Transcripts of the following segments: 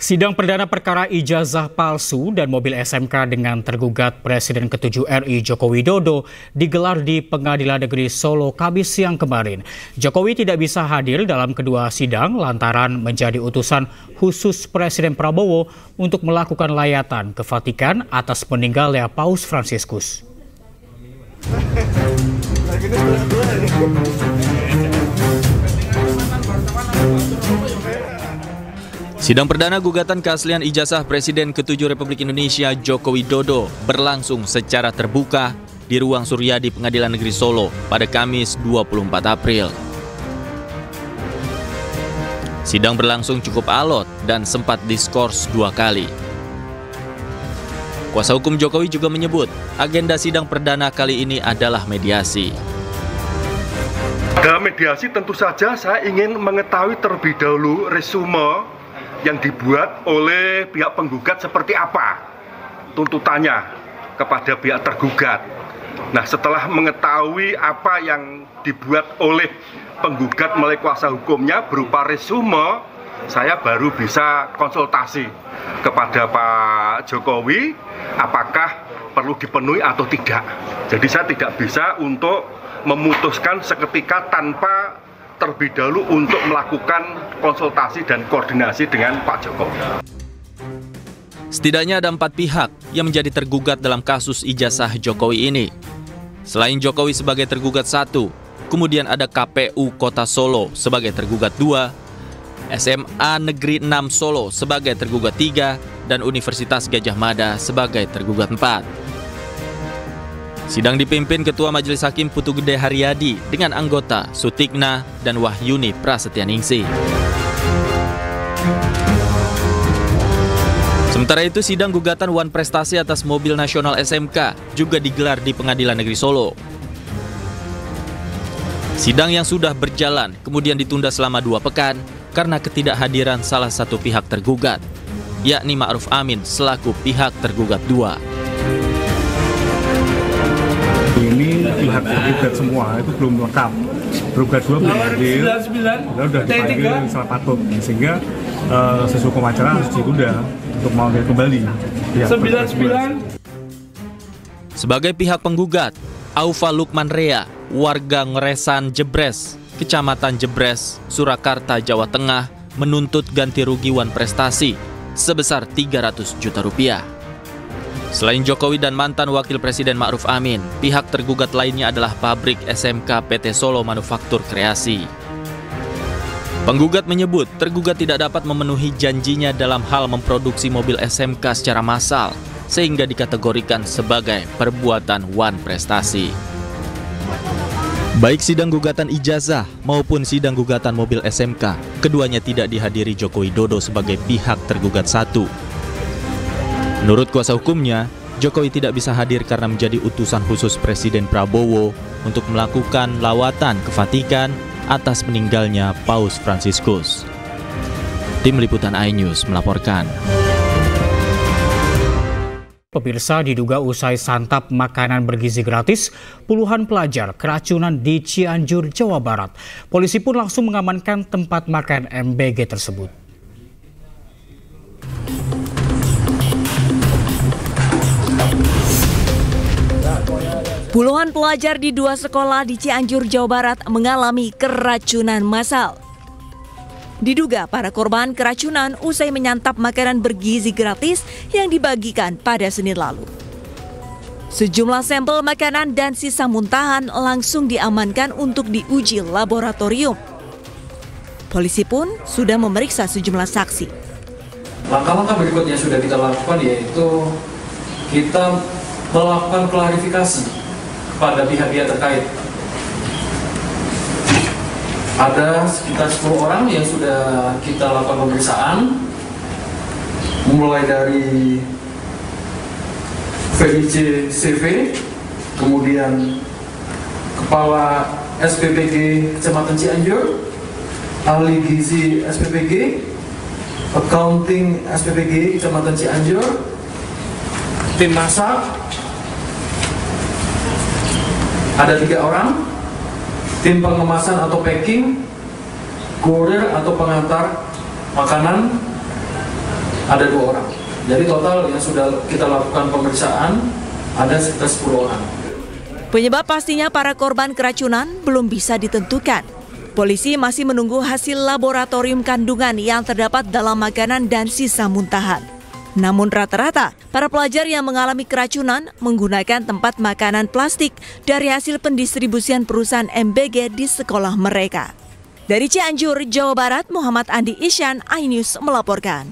Sidang perdana perkara ijazah palsu dan mobil SMK dengan tergugat Presiden ke-7 RI Joko Widodo digelar di Pengadilan Negeri Solo Kamis siang kemarin. Jokowi tidak bisa hadir dalam kedua sidang lantaran menjadi utusan khusus Presiden Prabowo untuk melakukan layatan ke Vatikan atas meninggalnya Paus Fransiskus. Sidang perdana gugatan keaslian ijazah Presiden ke-7 Republik Indonesia Joko Widodo berlangsung secara terbuka di Ruang Suryadi Pengadilan Negeri Solo pada Kamis 24 April. Sidang berlangsung cukup alot dan sempat diskors 2 kali. Kuasa hukum Jokowi juga menyebut agenda sidang perdana kali ini adalah mediasi. Dalam mediasi tentu saja saya ingin mengetahui terlebih dahulu resume yang dibuat oleh pihak penggugat seperti apa tuntutannya kepada pihak tergugat. Nah, setelah mengetahui apa yang dibuat oleh penggugat melalui kuasa hukumnya berupa resume, saya baru bisa konsultasi kepada Pak Jokowi apakah perlu dipenuhi atau tidak. Jadi saya tidak bisa untuk memutuskan seketika tanpa terlebih dahulu untuk melakukan konsultasi dan koordinasi dengan Pak Jokowi. Setidaknya ada 4 pihak yang menjadi tergugat dalam kasus ijazah Jokowi ini. Selain Jokowi sebagai tergugat 1, kemudian ada KPU Kota Solo sebagai tergugat 2, SMA Negeri 6 Solo sebagai tergugat 3, dan Universitas Gadjah Mada sebagai tergugat 4. Sidang dipimpin Ketua Majelis Hakim Putu Gede Haryadi dengan anggota Sutikna dan Wahyuni Prasetyaningsih. Sementara itu, sidang gugatan Wan Prestasi atas mobil nasional SMK juga digelar di Pengadilan Negeri Solo. Sidang yang sudah berjalan kemudian ditunda selama 2 pekan karena ketidakhadiran salah satu pihak tergugat, yakni Ma'ruf Amin selaku pihak tergugat 2. Ini pihak tergugat semua itu belum lengkap. Tergugat 2 belum hadir, sudah dipanggil salah patut, sehingga sesuai hukum acara harus ditunda untuk memanggil kembali. 99. Sebagai pihak penggugat, Aufa Lukman Rea, warga Ngeresan Jebres, Kecamatan Jebres, Surakarta, Jawa Tengah, menuntut ganti rugi Wan Prestasi sebesar 300 juta rupiah. Selain Jokowi dan mantan Wakil Presiden Ma'ruf Amin, pihak tergugat lainnya adalah pabrik SMK PT Solo Manufaktur Kreasi. Penggugat menyebut tergugat tidak dapat memenuhi janjinya dalam hal memproduksi mobil SMK secara massal, sehingga dikategorikan sebagai perbuatan Wan Prestasi. Baik sidang gugatan ijazah maupun sidang gugatan mobil SMK, keduanya tidak dihadiri Joko Widodo sebagai pihak tergugat 1. Menurut kuasa hukumnya, Jokowi tidak bisa hadir karena menjadi utusan khusus Presiden Prabowo untuk melakukan lawatan ke Vatikan atas meninggalnya Paus Fransiskus. Tim Liputan iNews melaporkan. Pemirsa, diduga usai santap makanan bergizi gratis, puluhan pelajar keracunan di Cianjur, Jawa Barat. Polisi pun langsung mengamankan tempat makan MBG tersebut. Puluhan pelajar di 2 sekolah di Cianjur, Jawa Barat mengalami keracunan massal. Diduga para korban keracunan usai menyantap makanan bergizi gratis yang dibagikan pada Senin lalu. Sejumlah sampel makanan dan sisa muntahan langsung diamankan untuk diuji laboratorium. Polisi pun sudah memeriksa sejumlah saksi. Langkah-langkah berikutnya sudah kita lakukan, yaitu kita melakukan klarifikasi pada pihak-pihak terkait. Ada sekitar 10 orang yang sudah kita lakukan pemeriksaan, mulai dari VIC CV, kemudian Kepala SPPG Kecamatan Cianjur, Ahli Gizi SPPG, Accounting SPPG Kecamatan Cianjur, tim masak, ada 3 orang, tim pengemasan atau packing, kurir atau pengantar makanan, ada 2 orang. Jadi total yang sudah kita lakukan pemeriksaan ada sekitar 10 orang. Penyebab pastinya para korban keracunan belum bisa ditentukan. Polisi masih menunggu hasil laboratorium kandungan yang terdapat dalam makanan dan sisa muntahan. Namun rata-rata, para pelajar yang mengalami keracunan menggunakan tempat makanan plastik dari hasil pendistribusian perusahaan MBG di sekolah mereka. Dari Cianjur, Jawa Barat, Muhammad Andi Isyan, iNews melaporkan.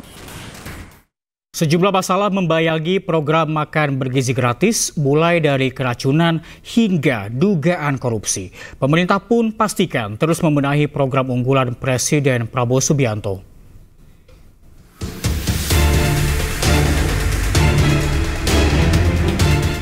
Sejumlah masalah membayangi program makan bergizi gratis, mulai dari keracunan hingga dugaan korupsi. Pemerintah pun pastikan terus membenahi program unggulan Presiden Prabowo Subianto.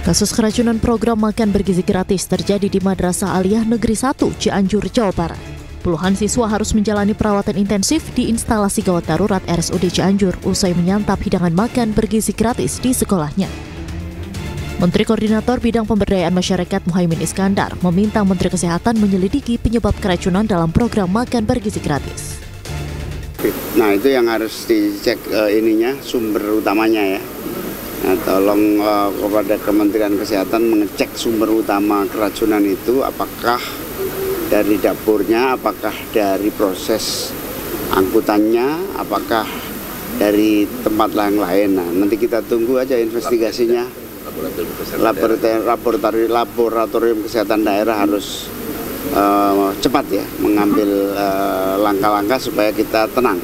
Kasus keracunan program makan bergizi gratis terjadi di Madrasah Aliyah Negeri 1, Cianjur, Jawa Barat. Puluhan siswa harus menjalani perawatan intensif di instalasi gawat darurat RSUD Cianjur usai menyantap hidangan makan bergizi gratis di sekolahnya. Menteri Koordinator Bidang Pemberdayaan Masyarakat Muhaimin Iskandar meminta Menteri Kesehatan menyelidiki penyebab keracunan dalam program makan bergizi gratis. Nah, itu yang harus dicek sumber utamanya ya. Nah, tolong kepada Kementerian Kesehatan mengecek sumber utama keracunan itu, apakah dari dapurnya, apakah dari proses angkutannya, apakah dari tempat lain. Nah, nanti kita tunggu aja investigasinya. Laboratorium Kesehatan Daerah harus cepat ya mengambil langkah-langkah supaya kita tenang.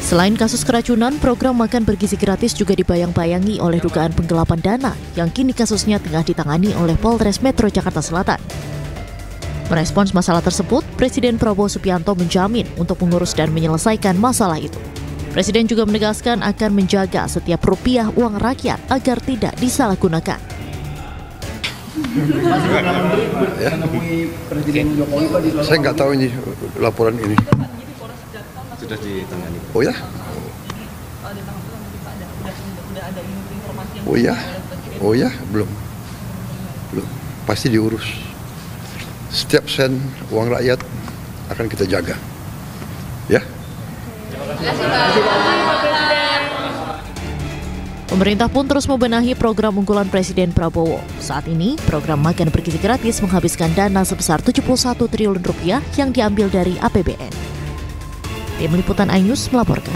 Selain kasus keracunan, program makan bergizi gratis juga dibayang-bayangi oleh dugaan penggelapan dana yang kini kasusnya tengah ditangani oleh Polres Metro Jakarta Selatan. Merespons masalah tersebut, Presiden Prabowo Subianto menjamin untuk mengurus dan menyelesaikan masalah itu. Presiden juga menegaskan akan menjaga setiap rupiah uang rakyat agar tidak disalahgunakan. Saya nggak tahu ini laporan ini. Sudah ditangani. Oh ya? Oh ya, belum. Pasti diurus. Setiap sen uang rakyat akan kita jaga. Ya. Pemerintah pun terus membenahi program unggulan Presiden Prabowo. Saat ini, program makan bergizi gratis menghabiskan dana sebesar 71 triliun rupiah yang diambil dari APBN. Tim Liputan iNews melaporkan.